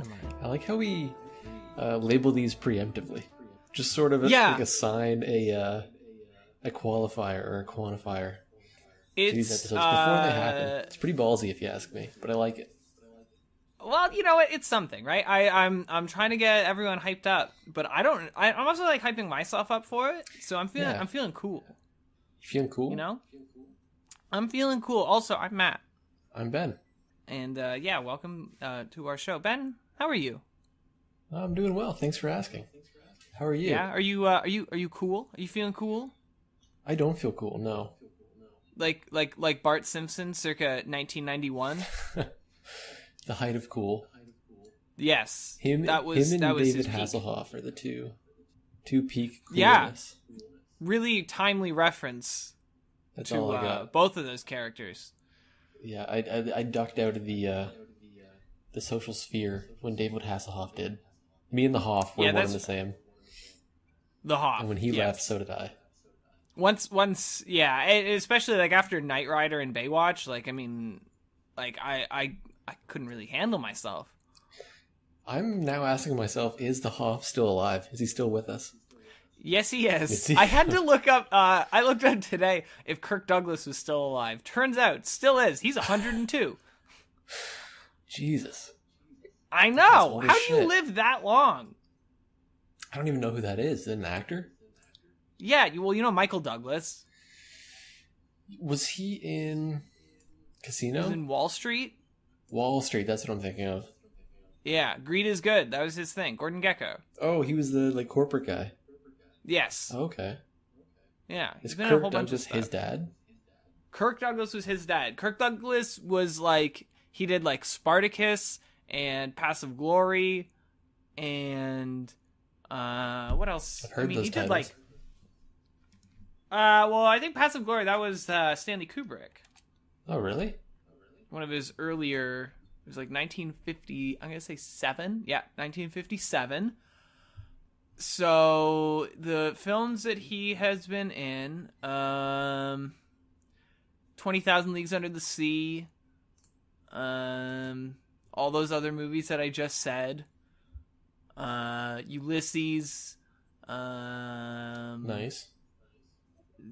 friend of mine. I like how we label these preemptively. Just sort of like assign a qualifier or a quantifier to these episodes before they happen. It's pretty ballsy if you ask me, but I like it. Well, you know, it's something, right? I'm trying to get everyone hyped up, but I'm also like hyping myself up for it. So I'm feeling cool. You feeling cool? You know? I'm feeling cool. Also, I'm Matt. I'm Ben. And welcome to our show. Ben, how are you? I'm doing well. Thanks for asking. How are you? Yeah, are you cool? Are you feeling cool? I don't feel cool, no. Like Bart Simpson circa 1991? The height of cool. Yes. Him and David Hasselhoff are the two peak coolness. Yeah. Really timely reference That's all I got. Both of those characters. Yeah, I ducked out of the social sphere when David Hasselhoff did. Me and the Hoff were one and the same. The Hoff. And when he left, so did I. Once, yeah, especially like after Knight Rider and Baywatch. Like, I mean, like I couldn't really handle myself. I'm now asking myself: is the Hoff still alive? Is he still with us? Yes, he is. I had to look up. I looked up today if Kirk Douglas was still alive. Turns out, still is. He's 102. Jesus. I know. How do you live that long? I don't even know who that is. Is it an actor? Yeah. Well, you know Michael Douglas. Was he in Casino? He was in Wall Street. Wall Street. That's what I'm thinking of. Yeah. Greed is good. That was his thing. Gordon Gekko. Oh, he was the corporate guy. Yes. Okay. Yeah. Is Kirk Douglas his dad? Kirk Douglas was his dad. Kirk Douglas was like, he did like Spartacus and Paths of Glory and what else? I've heard those he titles. Did like well, I think Paths of Glory, that was Stanley Kubrick. Oh, really? One of his earlier, it was like 1950, I'm going to say 7. Yeah, 1957. So the films that he has been in, 20,000 Leagues Under the Sea, all those other movies that I just said, Ulysses, nice.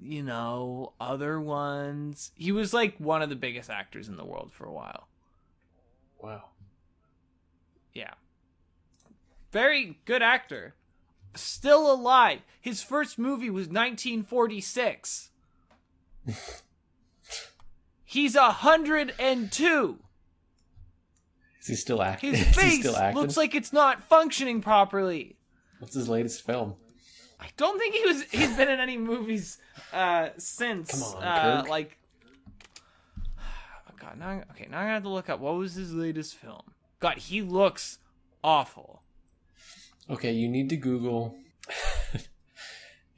You know, other ones. He was like one of the biggest actors in the world for a while. Wow. Yeah. Very good actor. Still alive. His first movie was 1946. He's 102. Is he still acting? His face looks like it's not functioning properly. What's his latest film? I don't think he's been in any movies since. Come on, Kirk. Like, oh God, now I'm gonna have to look up what was his latest film. God, he looks awful. Okay, you need to Google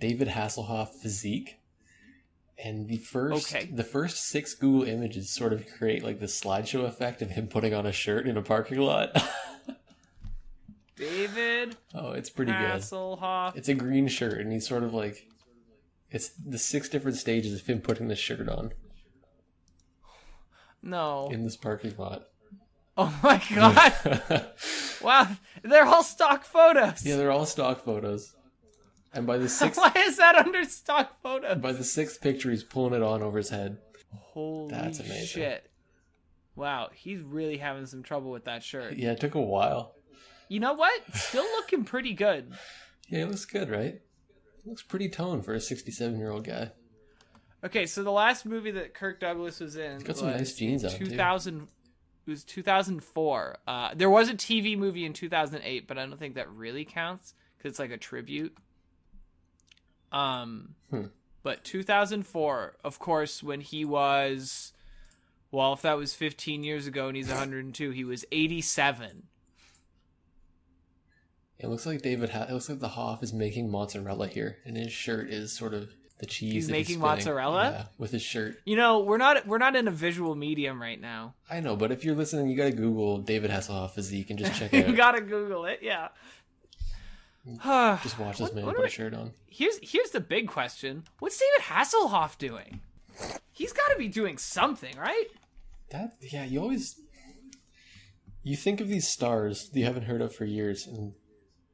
David Hasselhoff physique, and the first 6 Google images sort of create like the slideshow effect of him putting on a shirt in a parking lot. David. Oh, it's pretty Hasselhoff. good. It's a green shirt, and he's sort of like, it's the 6 different stages of him putting the shirt on. No. In this parking lot. Oh my God. Wow, they're all stock photos. Yeah, they're all stock photos. And by the 6th... Why is that under stock photos? By the 6th picture, he's pulling it on over his head. Holy That's amazing. Shit. Wow, he's really having some trouble with that shirt. Yeah, it took a while. You know what? Still looking pretty good. Yeah, it looks good, right? It looks pretty toned for a 67-year-old guy. Okay, so the last movie that Kirk Douglas was in... He's got some nice jeans on, 2000, too. It was 2004. There was a TV movie in 2008, but I don't think that really counts because it's like a tribute. But 2004, of course, when he was, well, if that was 15 years ago and he's 102, he was 87. It looks like it looks like the Hoff is making mozzarella here, and his shirt is sort of the cheese. He's making spinning. mozzarella? Yeah, with his shirt. You know, we're not in a visual medium right now. I know, but if you're listening, you gotta Google David Hasselhoff physique and just check it out. You gotta Google it, yeah. Just watch this man put a shirt on. Here's the big question. What's David Hasselhoff doing? He's gotta be doing something, right? Yeah, you You think of these stars that you haven't heard of for years, and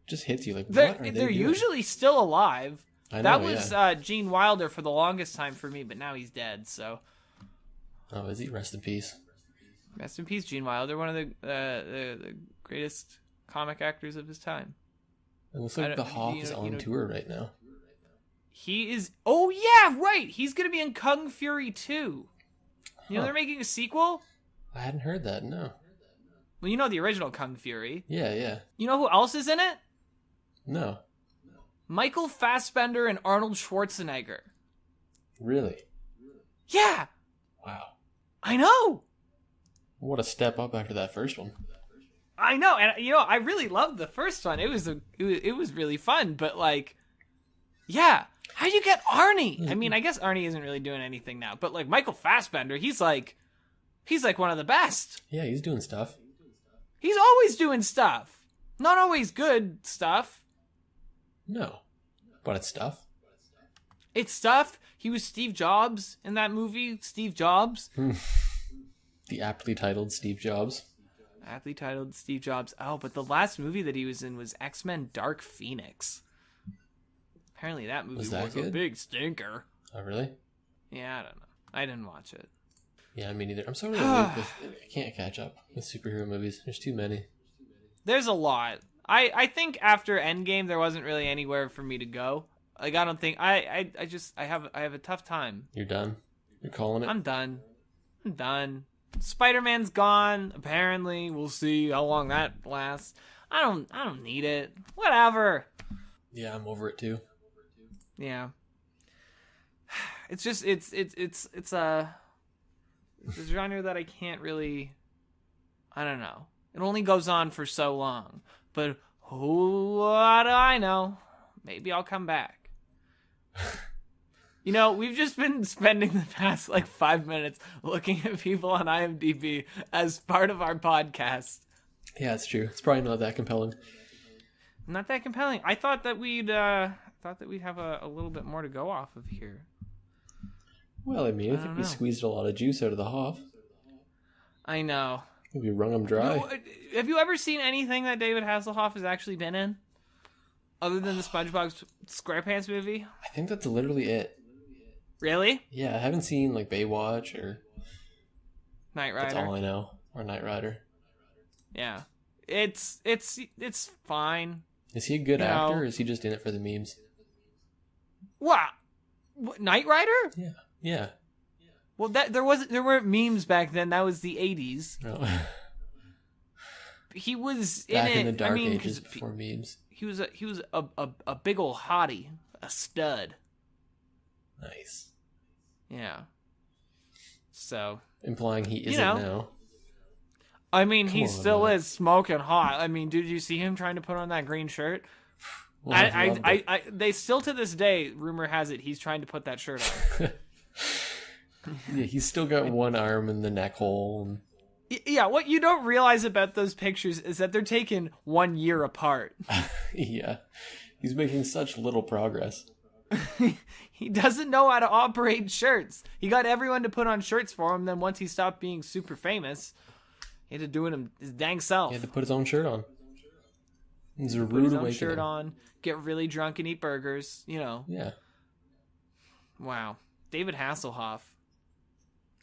just hits you like, they're, what are they they're doing? usually still alive. I know, that was Gene Wilder for the longest time for me, but now he's dead. So, oh, is he? Rest in peace. Rest in peace, Gene Wilder, one of the greatest comic actors of his time. It looks like the Hoff is on tour right now. He is. Oh yeah, right. He's gonna be in Kung Fury 2. You know they're making a sequel. I hadn't heard that. No. Well, you know the original Kung Fury. Yeah. You know who else is in it? No. Michael Fassbender and Arnold Schwarzenegger. Really? Yeah. Wow. I know. What a step up after that first one. I know, and I really loved the first one. It was really fun, but like, yeah. How'd you get Arnie? I mean, I guess Arnie isn't really doing anything now, but like Michael Fassbender, he's like one of the best. Yeah, he's doing stuff. He's always doing stuff. Not always good stuff. No, but it's stuff. It's stuff. He was Steve Jobs in that movie, Steve Jobs. The aptly titled Steve Jobs. Aptly titled Steve Jobs. Oh, but the last movie that he was in was X-Men Dark Phoenix. Apparently that movie was a big stinker. Oh, really? Yeah, I don't know. I didn't watch it. Yeah, me neither. I'm so really weak with... I can't catch up with superhero movies. There's too many. There's a lot. I think after Endgame, there wasn't really anywhere for me to go. Like, I don't think... I have a tough time. You're done? You're calling it? I'm done. Spider-Man's gone, apparently. We'll see how long that lasts. I don't need it. Whatever. Yeah, I'm over it too. Yeah. It's just it's a genre that I can't really, I don't know. It only goes on for so long. But what do I know? Maybe I'll come back. We've just been spending the past 5 minutes looking at people on IMDb as part of our podcast. Yeah, it's true. It's probably not that compelling. Not that compelling. I thought that we'd have a little bit more to go off of here. Well, I mean, I think we squeezed a lot of juice out of the Hoff. I know. We wrung them dry. Have you ever seen anything that David Hasselhoff has actually been in? Other than the SpongeBob SquarePants movie? I think that's literally it. Really? Yeah, I haven't seen Baywatch or Knight Rider. That's all I know. Or Knight Rider. Yeah. It's fine. Is he a good actor or is he just in it for the memes? What? Knight Rider? Yeah. Well, there weren't memes back then. That was the 80s. No. He was back in it. In the dark ages before memes. He was a big old hottie, a stud. Nice. Yeah. So. Implying he isn't now. I mean, he still is smoking hot. I mean, did you see him trying to put on that green shirt? Well, they still to this day, rumor has it, he's trying to put that shirt on. Yeah, he's still got one arm in the neck hole. Yeah, what you don't realize about those pictures is that they're taken 1 year apart. Yeah, he's making such little progress. He doesn't know how to operate shirts. He got everyone to put on shirts for him, then once he stopped being super famous, he had to do it his dang self. He had to put his own shirt on. It's a rude awakening. Put his own shirt on, get really drunk and eat burgers, Yeah. Wow. David Hasselhoff.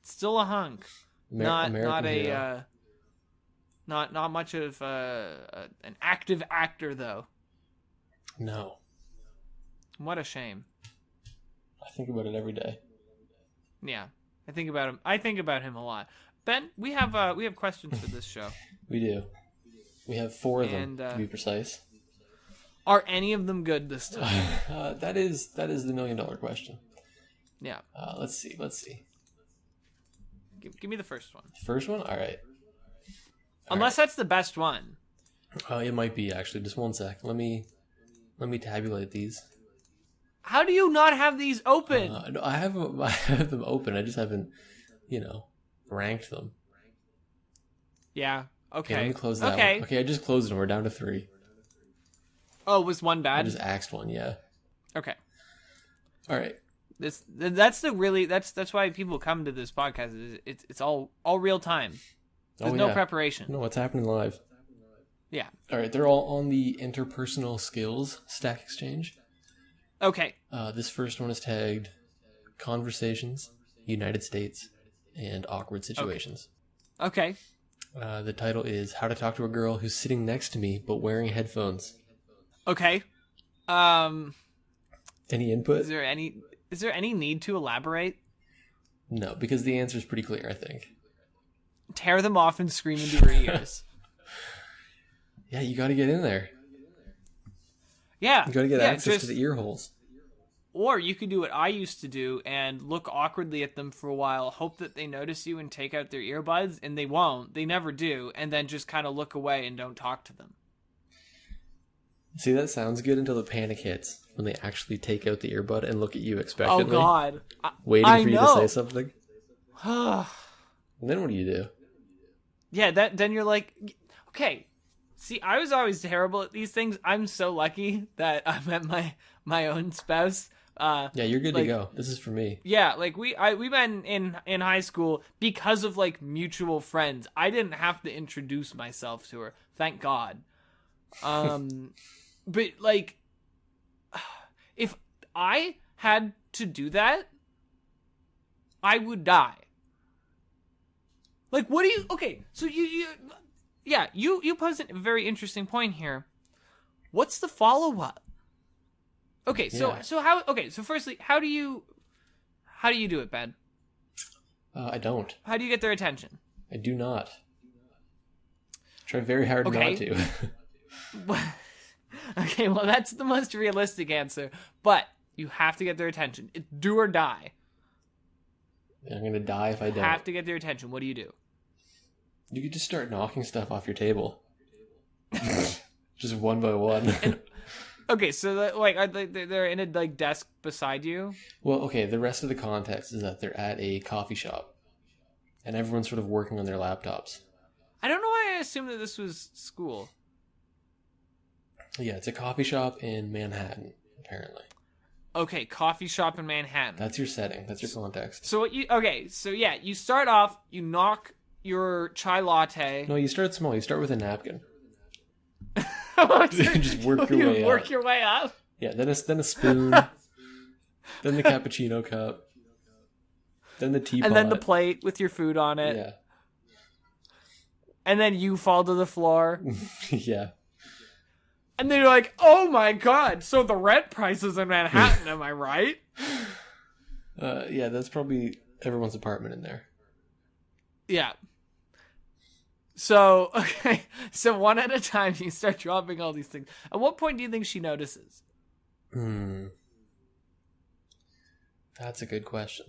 Still a hunk. Not much of an active actor though. No. What a shame. I think about it every day. Yeah. I think about him a lot. Ben, we have questions for this show. We do. We have 4 of them, to be precise. Are any of them good this time? That is the $1 million question. Yeah. Let's see. Give me the first one. First one? All right. Unless that's the best one. It might be, actually. Just one sec. Let me tabulate these. How do you not have these open? No, I have them open. I just haven't, ranked them. Yeah. Okay. Let me close that one. Okay, I just closed them. We're down to 3. Oh, was one bad? I just axed one, yeah. Okay. All right. That's why people come to this podcast. It's all real time. There's no preparation. No, it's happening live. Yeah. All right, they're all on the interpersonal skills stack exchange. Okay. This first one is tagged Conversations, United States, and Awkward Situations. Okay. The title is How to Talk to a Girl Who's Sitting Next to Me But Wearing Headphones. Okay. Any input? Is there any need to elaborate? No, because the answer is pretty clear, I think. Tear them off and scream into your ears. Yeah, you got to get in there. Yeah. You got to get access to the ear holes. Or you could do what I used to do and look awkwardly at them for a while, hope that they notice you and take out their earbuds, and they won't. They never do, and then just kind of look away and don't talk to them. See, that sounds good until the panic hits, when they actually take out the earbud and look at you expectantly. Oh, God. Waiting for you to say something. And then what do you do? Yeah, then you're like, okay. See, I was always terrible at these things. I'm so lucky that I met my own spouse. Yeah, you're good to go. This is for me. Yeah, like we met in high school because of like mutual friends. I didn't have to introduce myself to her, thank God. But like, if I had to do that, I would die. Like, what do you? Okay, so you posed a very interesting point here. What's the follow up? Okay, so how? Okay, so firstly, how do you do it, Ben? I don't. How do you get their attention? I do not. Try very hard not to. Okay, well, that's the most realistic answer. But you have to get their attention. It's do or die. I'm gonna die if I don't. You have to get their attention. What do? You could just start knocking stuff off your table. Just one by one. Okay, so they're in a like desk beside you? Well, okay, the rest of the context is that they're at a coffee shop. And everyone's sort of working on their laptops. I don't know why I assumed that this was school. Yeah, it's a coffee shop in Manhattan, apparently. Okay, coffee shop in Manhattan. That's your setting. That's your context. So you start off, you knock your chai latte. No, you start small. You start with a napkin. Just work your way up. Work your way up? Yeah, then a spoon. Then the cappuccino cup. Then the teapot. And then the plate with your food on it. Yeah. And then you fall to the floor. Yeah. And then you're like, oh my God, so the rent prices in Manhattan, am I right? Yeah, that's probably everyone's apartment in there. Yeah. So, okay. So one at a time, you start dropping all these things. At what point do you think she notices? That's a good question.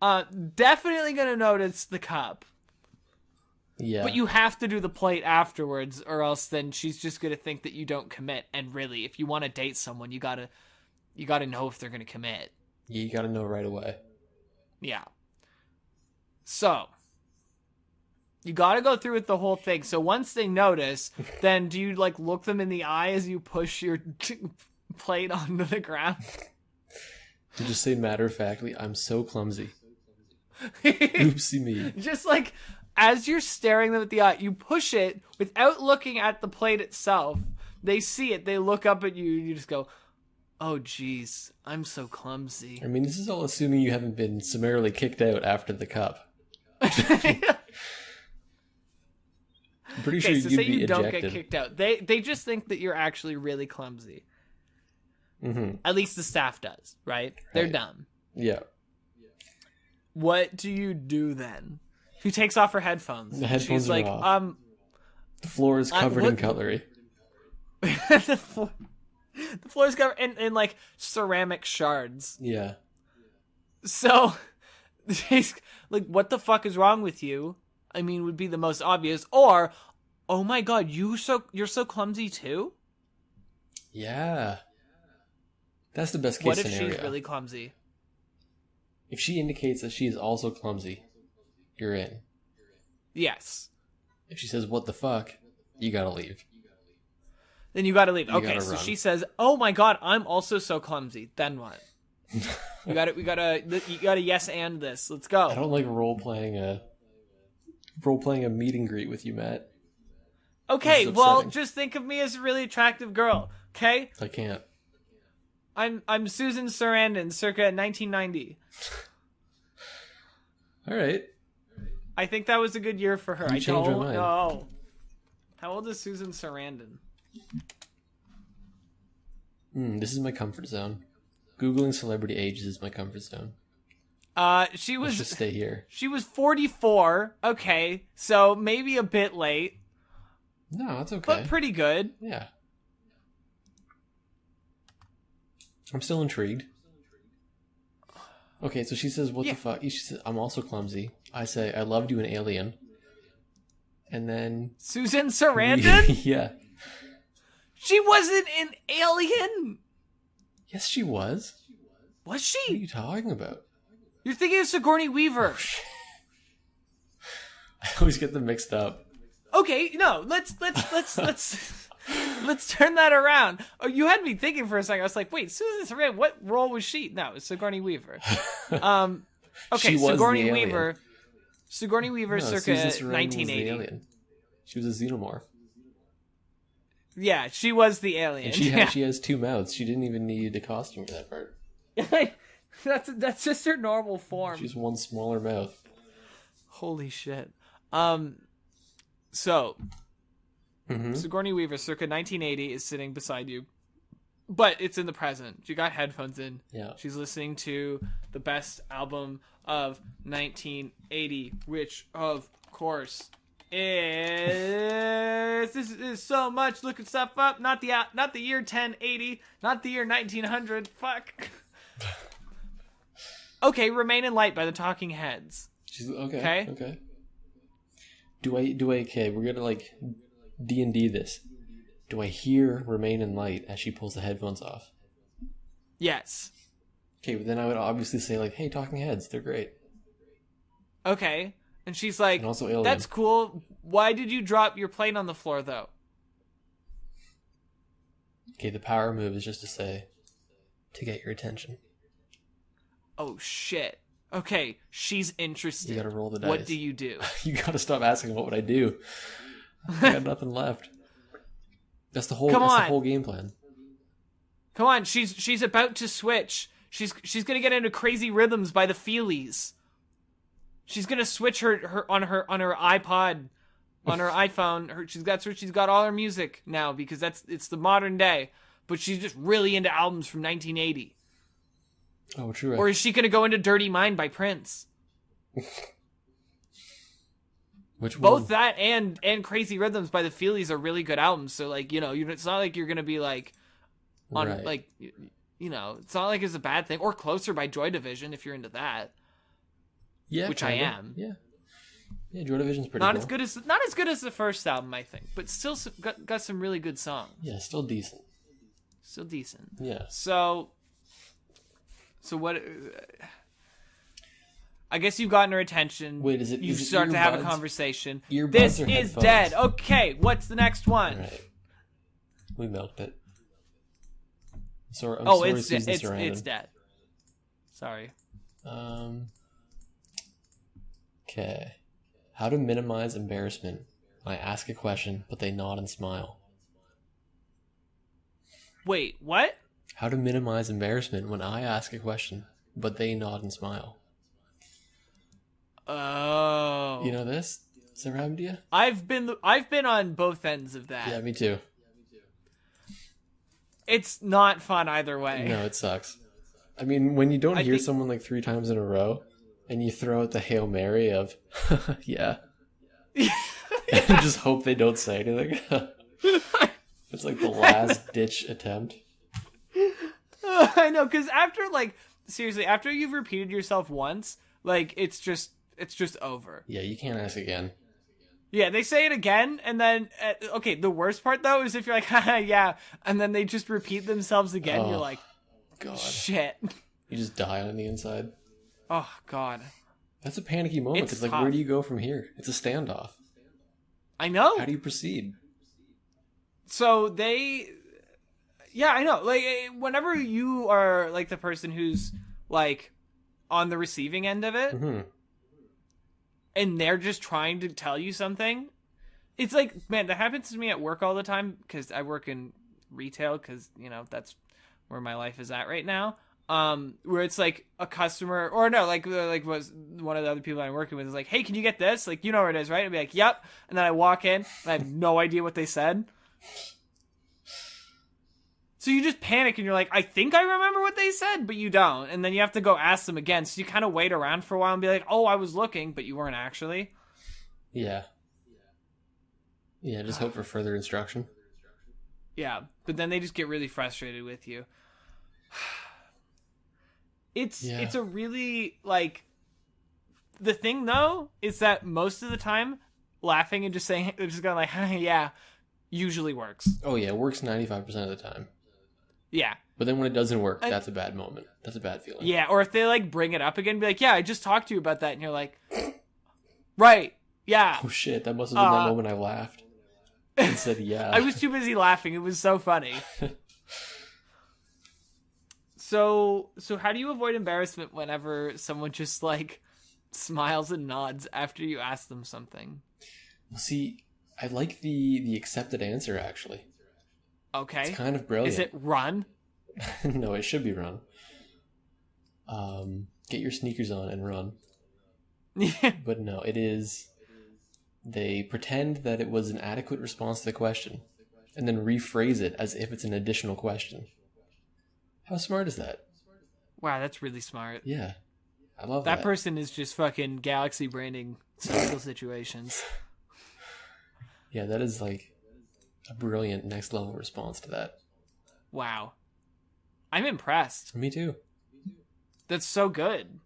Definitely gonna notice the cup. Yeah. But you have to do the plate afterwards, or else then she's just gonna think that you don't commit. And really, if you want to date someone, you gotta know if they're gonna commit. Yeah, you gotta know right away. Yeah. So you gotta go through with the whole thing. So once they notice, then do you like look them in the eye as you push your plate onto the ground? You just say matter-of-factly, I'm so clumsy. Oopsie me. Just like, as you're staring them at the eye, you push it without looking at the plate itself. They see it, they look up at you, you just go, oh geez, I'm so clumsy. I mean, this is all assuming you haven't been summarily kicked out after the cup. I'm pretty sure so you'd say be you ejected. don't get kicked out. They just think that you're actually really clumsy. Mm-hmm. At least the staff does, right? They're dumb. Yeah. What do you do then? She takes off her headphones. The headphones she's are like, off. The floor is covered in cutlery. the floor is covered in like ceramic shards. Yeah. So she's like, what the fuck is wrong with you? I mean, would be the most obvious. Or, oh my God, you're so clumsy too? Yeah. That's the best case what if scenario. She's really clumsy? If she indicates that she is also clumsy, you're in. Yes. If she says, what the fuck, you gotta leave. Then you gotta leave. Okay, so run. she says, oh my God, I'm also so clumsy. Then what? You gotta yes and this. Let's go. I don't like role-playing role-playing a meet and greet with you, Matt. Okay, well, just think of me as a really attractive girl, okay? I can't. I'm Susan Sarandon, circa 1990. All right. I think that was a good year for her. You changed my mind. know. How old is Susan Sarandon? This is my comfort zone. Googling celebrity ages is my comfort zone. She was. Let's just stay here. She was 44. Okay, so maybe a bit late. No, that's okay. But pretty good. Yeah. I'm still intrigued. Okay, so she says, what the fuck? She says, I'm also clumsy. I say, I loved you in Alien. And then... Susan Sarandon? Yeah. She wasn't in Alien! Yes, she was. Was she? What are you talking about? You're thinking of Sigourney Weaver. I always get them mixed up. Okay, no, let's turn that around. Oh, you had me thinking for a second. I was like, wait, Susan Sarandon, what role was she? No, it's Sigourney Weaver. Okay, Sigourney Weaver. Sigourney Weaver, no, circa 1980. She was a xenomorph. Yeah, she was the alien. And she has two mouths. She didn't even need a costume for that part. That's just her normal form. She's one smaller mouth. Holy shit. So, Sigourney Weaver, circa 1980, is sitting beside you, but it's in the present. She got headphones in. Yeah. She's listening to the best album of 1980, which, of course, is this is so much looking stuff up. Not the year 1080, not the year 1900. Fuck. Okay, Remain in Light by the Talking Heads. Okay. Do I okay, we're gonna like D&D this. Do I hear Remain in Light as she pulls the headphones off? Yes. Okay, but then I would obviously say like, hey, Talking Heads, they're great. Okay. And she's like, and also Alien. That's cool. Why did you drop your plate on the floor though? Okay, the power move is just to say, to get your attention. Oh shit. Okay, she's interested. You gotta roll the dice. What do you do? You gotta stop asking what would I do. I got nothing left. That's the whole game plan. Come on, she's about to switch. She's gonna get into Crazy Rhythms by the Feelies. She's gonna switch her on her iPod, on her iPhone. She's got all her music now because it's the modern day. But she's just really into albums from 1980. Oh, true. Or is she gonna go into Dirty Mind by Prince? Which one? Both that and Crazy Rhythms by the Feelies are really good albums. So like it's not like you're gonna be like on like it's not like it's a bad thing. Or Closer by Joy Division if you're into that. Yeah, which kinda. I am. Yeah, Joy Division's pretty not cool. Not as good as the first album, I think, but still got some really good songs. Yeah, still decent. Yeah. So what? I guess you've gotten her attention. Wait, is it? You is start it to have a conversation. This is headphones? dead. Okay, what's the next one? Right. We milked it. Sorry, it's dead. Sorry. Okay. How to minimize embarrassment when I ask a question, but they nod and smile. Wait, what? How to minimize embarrassment when I ask a question, but they nod and smile. Oh. You know this? Has that happened to you? I've been on both ends of that. Yeah, me too. It's not fun either way. No, it sucks. I mean, when you don't hear someone like 3 times in a row, and you throw out the Hail Mary of, yeah. And just hope they don't say anything. It's like the last ditch attempt. I know, because after you've repeated yourself once, like, it's just over. Yeah, you can't ask again. Yeah, they say it again, and then, okay, the worst part, though, is if you're like, haha, yeah, and then they just repeat themselves again, you're like, God. Shit. You just die on the inside. Oh, God. That's a panicky moment, because, like, where do you go from here? It's a standoff. I know. How do you proceed? So yeah, I know. Like, whenever you are, like, the person who's, like, on the receiving end of it, and they're just trying to tell you something. It's like, man, that happens to me at work all the time because I work in retail because, that's where my life is at right now. Where it's like a customer, or no, like was one of the other people I'm working with is like, hey, can you get this? Like, you know where it is, right? I'd be like, yep. And then I walk in and I have no idea what they said. So you just panic and you're like, I think I remember what they said, but you don't. And then you have to go ask them again. So you kind of wait around for a while and be like, oh, I was looking, but you weren't actually. Yeah. Yeah, just hope for further instruction. Yeah, but then they just get really frustrated with you. It's a really, like, the thing though is that most of the time laughing and just saying, just going like, yeah, usually works. Oh yeah, it works 95% of the time. Yeah. But then when it doesn't work, that's a bad moment. That's a bad feeling. Yeah, or if they like bring it up again, be like, yeah, I just talked to you about that, and you're like, right, yeah. Oh shit, that must have been that moment I laughed. And said, yeah. I was too busy laughing. It was so funny. So how do you avoid embarrassment whenever someone just like smiles and nods after you ask them something? Well, see, I like the accepted answer actually. Okay. It's kind of brilliant. Is it run? No, it should be run. Get your sneakers on and run. But no, it is. They pretend that it was an adequate response to the question and then rephrase it as if it's an additional question. How smart is that? Wow, that's really smart. Yeah. I love that. That person is just fucking galaxy braining social situations. Yeah, that is like a brilliant next level response to that. Wow. I'm impressed. Me too. That's so good.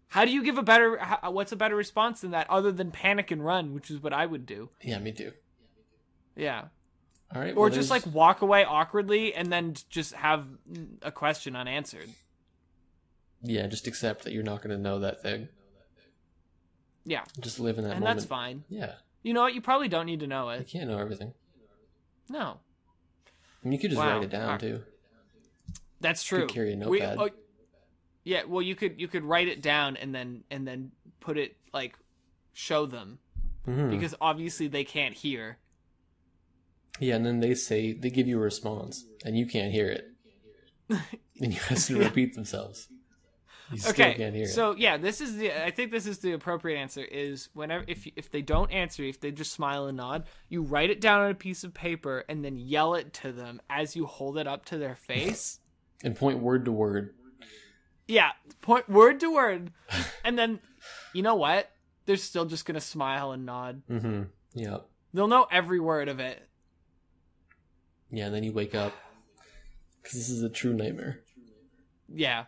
How do you give what's a better response than that other than panic and run, which is what I would do? Yeah, me too. Yeah. All right. Or just like walk away awkwardly and then just have a question unanswered. Yeah, just accept that you're not going to know that thing. Yeah. Just live in that moment. And that's fine. Yeah. You know what? You probably don't need to know it. You can't know everything. No. I mean, you could just write it down too. That's true. You could carry a notepad. Yeah, well, you could write it down and then put it, like, show them. Mm-hmm. Because obviously they can't hear. Yeah, and then they give you a response, and you can't hear it. And you have to repeat themselves. You still can't hear it. So yeah, I think this is the appropriate answer is whenever, if they don't answer, if they just smile and nod, you write it down on a piece of paper and then yell it to them as you hold it up to their face. And point word to word. Yeah, point word to word. And then, you know what? They're still just going to smile and nod. Mm-hmm. Yeah. They'll know every word of it. Yeah, and then you wake up. Because this is a true nightmare. Yeah.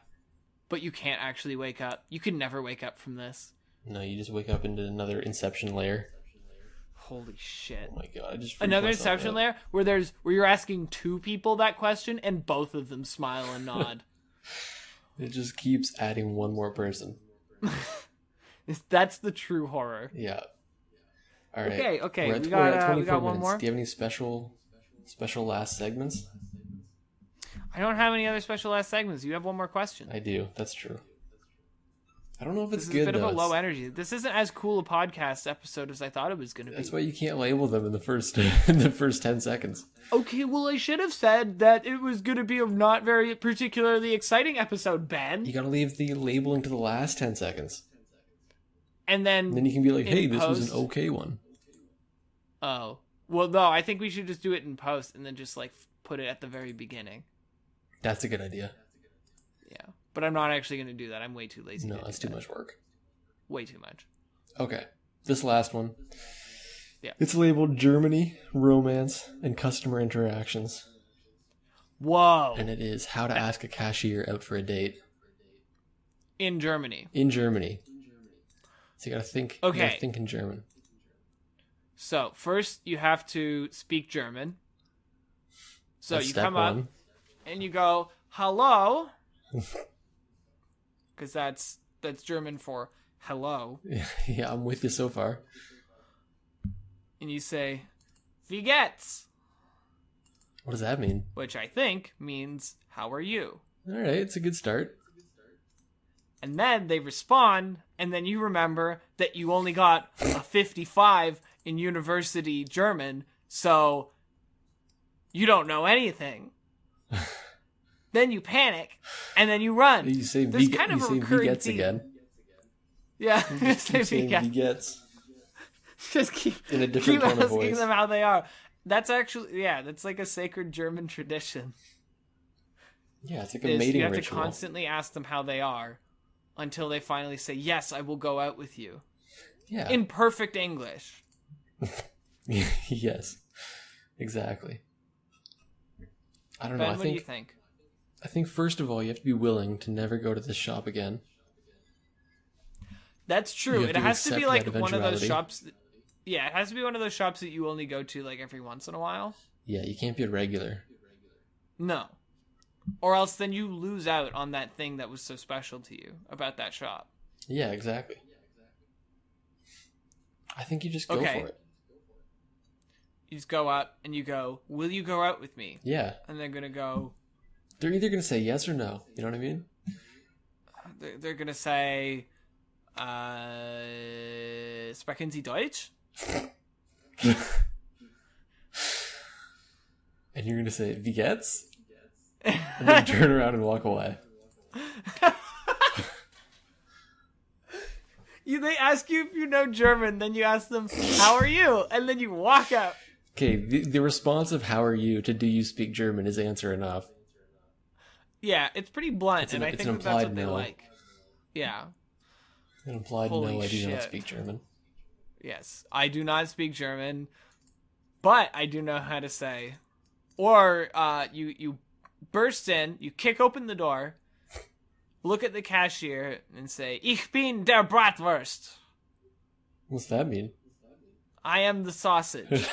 But you can't actually wake up. You can never wake up from this. No, you just wake up into another Inception layer. Holy shit. Oh my god, I just another Inception layer where you're asking two people that question and both of them smile and nod. It just keeps adding one more person. That's the true horror. Yeah. All right. Okay. We got one more. Do you have any special last segments? I don't have any other special last segments. You have one more question. I do. That's true. I don't know if it's good. This is a bit of a low energy. This isn't as cool a podcast episode as I thought it was going to be. That's why you can't label them in the first 10 seconds. Okay, well, I should have said that it was going to be a not very particularly exciting episode, Ben. You got to leave the labeling to the last 10 seconds. And then you can be like, hey, this was an okay one. Oh. Well, no, I think we should just do it in post and then just, like, put it at the very beginning. That's a good idea. Yeah. But I'm not actually going to do that. I'm way too lazy. No, that's too much work. Way too much. Okay. This last one. Yeah. It's labeled Germany, Romance, and Customer Interactions. Whoa. And it is how to ask a cashier out for a date. In Germany. In Germany. So you gotta think. Okay. You gotta think in German. So first you have to speak German. So that's you step come one. up and you go, hello. Because that's German for hello. Yeah, I'm with you so far. And you say, wie geht's? What does that mean? Which I think means, how are you? All right, it's a good start. And then they respond, and then you remember that you only got a 55 in university German, so you don't know anything. Then you panic, and then you run. You say There's kind of a recurring theme. Again. Yeah, keep saying vigets. Just keep in a different tone of voice. Asking them how they are. That's actually, that's like a sacred German tradition. Yeah, it's like a mating ritual. You have to constantly ask them how they are until they finally say, yes, I will go out with you. Yeah. In perfect English. Yes, exactly. I don't know. What do you think? I think, first of all, you have to be willing to never go to this shop again. That's true. It has to be like one of those shops. It has to be one of those shops that you only go to like every once in a while. Yeah, you can't be a regular. No. Or else then you lose out on that thing that was so special to you about that shop. Yeah, exactly. I think you just go for it. You just go up and you go, will you go out with me? Yeah. And they're going to go... They're either going to say yes or no. You know what I mean? They're going to say... Sprechen Sie Deutsch? And you're going to say, wie geht's? And then turn around and walk away. They ask you if you know German, then you ask them, how are you? And then you walk out. Okay, the response of how are you to do you speak German is answer enough. Yeah, it's pretty blunt, and I think that's what they like. Yeah. An implied no, I do not speak German. Yes, I do not speak German, but I do know how to say. Or you burst in, you kick open the door, look at the cashier, and say, Ich bin der Bratwurst. What's that mean? I am the sausage.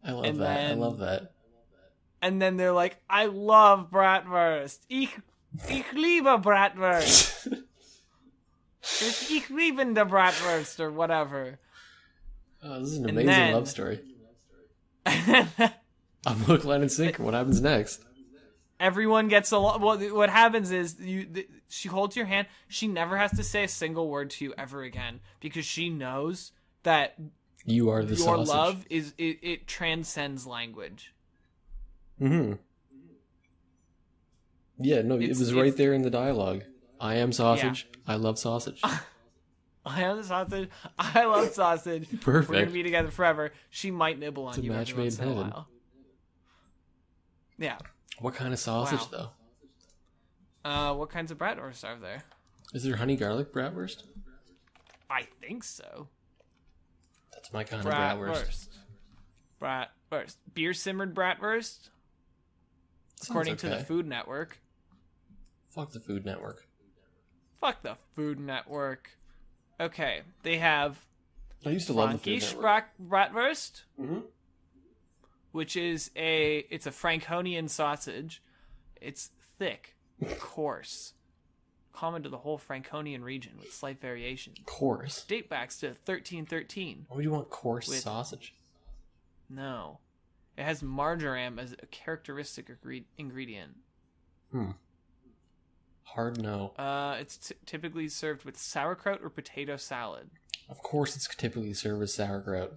I love that. And then they're like, I love Bratwurst. Ich liebe Bratwurst. Ich liebe der Bratwurst, or whatever. Oh, this is an amazing love story. I'm hook, line, and sinker. What happens next? Everyone gets along. Well, what happens is she holds your hand. She never has to say a single word to you ever again because she knows that you are the your sausage. love it transcends language. Mm-hmm. Yeah, no, it was right there in the dialogue. I am sausage. Yeah. I love sausage. I am the sausage. I love sausage. Perfect. We're gonna be together forever. She might nibble on you every once in a while. Yeah. What kind of sausage, though? What kinds of bratwurst are there? Is there honey garlic bratwurst? I think so. That's my kind of bratwurst. Bratwurst. Beer simmered bratwurst? According to the Food Network. Fuck the Food Network. Fuck the Food Network. Okay, they have... I used to love the Food Network. Bratwurst. Mm-hmm. Which is it's a Franconian sausage. It's thick, coarse, common to the whole Franconian region with slight variation. Coarse? Date backs to 1313. Why would you want coarse sausage? No. It has marjoram as a characteristic ingredient. Hard no. It's typically served with sauerkraut or potato salad. Of course it's typically served with sauerkraut.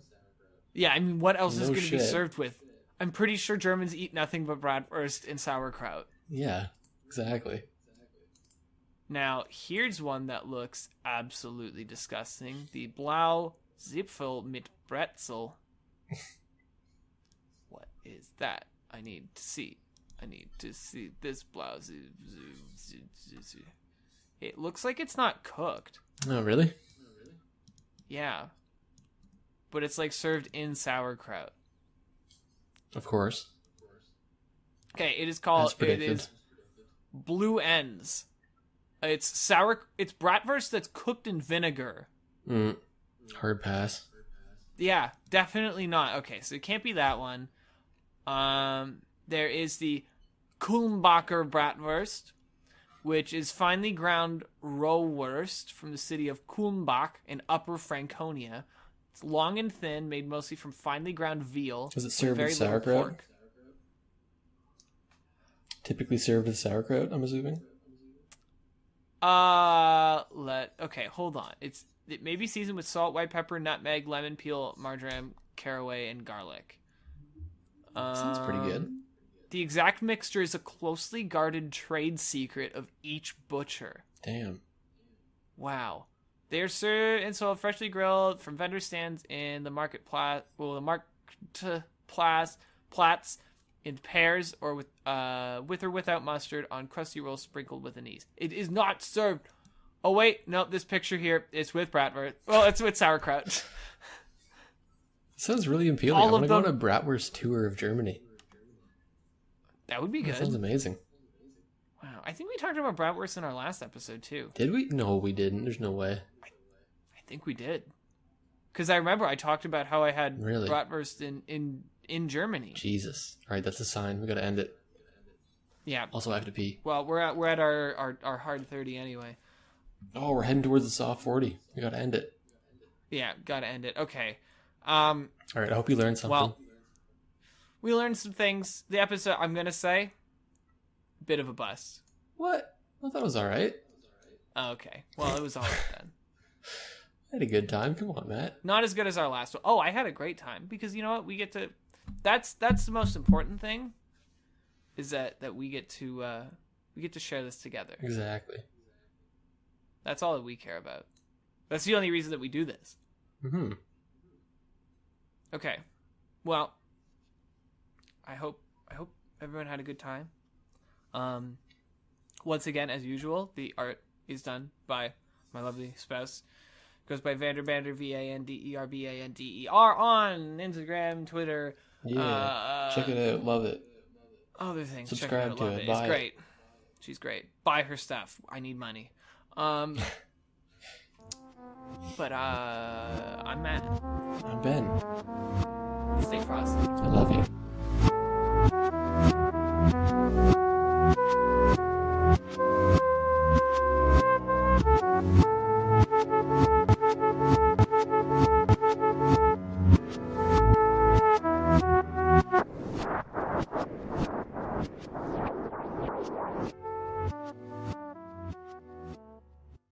Yeah, I mean, what else is going to be served with? I'm pretty sure Germans eat nothing but bratwurst and sauerkraut. Yeah, exactly. Now, here's one that looks absolutely disgusting. The Blau Zipfel mit Brezel. What is that? I need to see this Blau Zipfel. It looks like it's not cooked. Oh, really? Yeah. But it's like served in sauerkraut. Of course. Okay, it is called. It is Blue Ends. It's bratwurst that's cooked in vinegar. Hard pass. Yeah, definitely not. Okay, so it can't be that one. There is the Kulmbacher bratwurst, which is finely ground rohwurst from the city of Kulmbach in Upper Franconia. It's long and thin, made mostly from finely ground veal. Is it served with sauerkraut? Typically served with sauerkraut, I'm assuming. Okay, hold on. It may be seasoned with salt, white pepper, nutmeg, lemon peel, marjoram, caraway, and garlic. Sounds pretty good. The exact mixture is a closely guarded trade secret of each butcher. Damn. Wow. They are served and sold freshly grilled from vendor stands in the marketplace in pairs or with or without mustard on crusty rolls sprinkled with anise. It is not served. Oh wait, no, this picture here is with bratwurst. Well, it's with sauerkraut. Sounds really appealing. I want to go on a bratwurst tour of Germany. That would be good. That sounds amazing. Wow, I think we talked about bratwurst in our last episode too. Did we? No, we didn't. There's no way. I think we did. Because I remember I talked about how I had bratwurst in Germany. Jesus. All right, that's a sign. We got to end it. Yeah. Also, I have to pee. Well, we're at our hard 30 anyway. Oh, we're heading towards the soft 40. We got to end it. Yeah, got to end it. Okay. All right, I hope you learned something. Well, we learned some things. The episode, I'm going to say, bit of a bust. What? I thought it was all right. Okay. Well, it was all right then. I had a good time. Come on, Matt. Not as good as our last one. Oh, I had a great time because you know what? We get to. That's the most important thing. Is that we get to share this together. Exactly. That's all that we care about. That's the only reason that we do this. Mm-hmm. Okay. Well, I hope everyone had a good time. Once again, as usual, the art is done by my lovely spouse. Goes by Vanderbander, VanderBander on Instagram, Twitter. Yeah, check it out. Love it. Other things. Subscribe check it out, to love it. it. Buy It's great. She's great. Buy her stuff. I need money. But I'm Matt. I'm Ben. Stay frosty. I love you.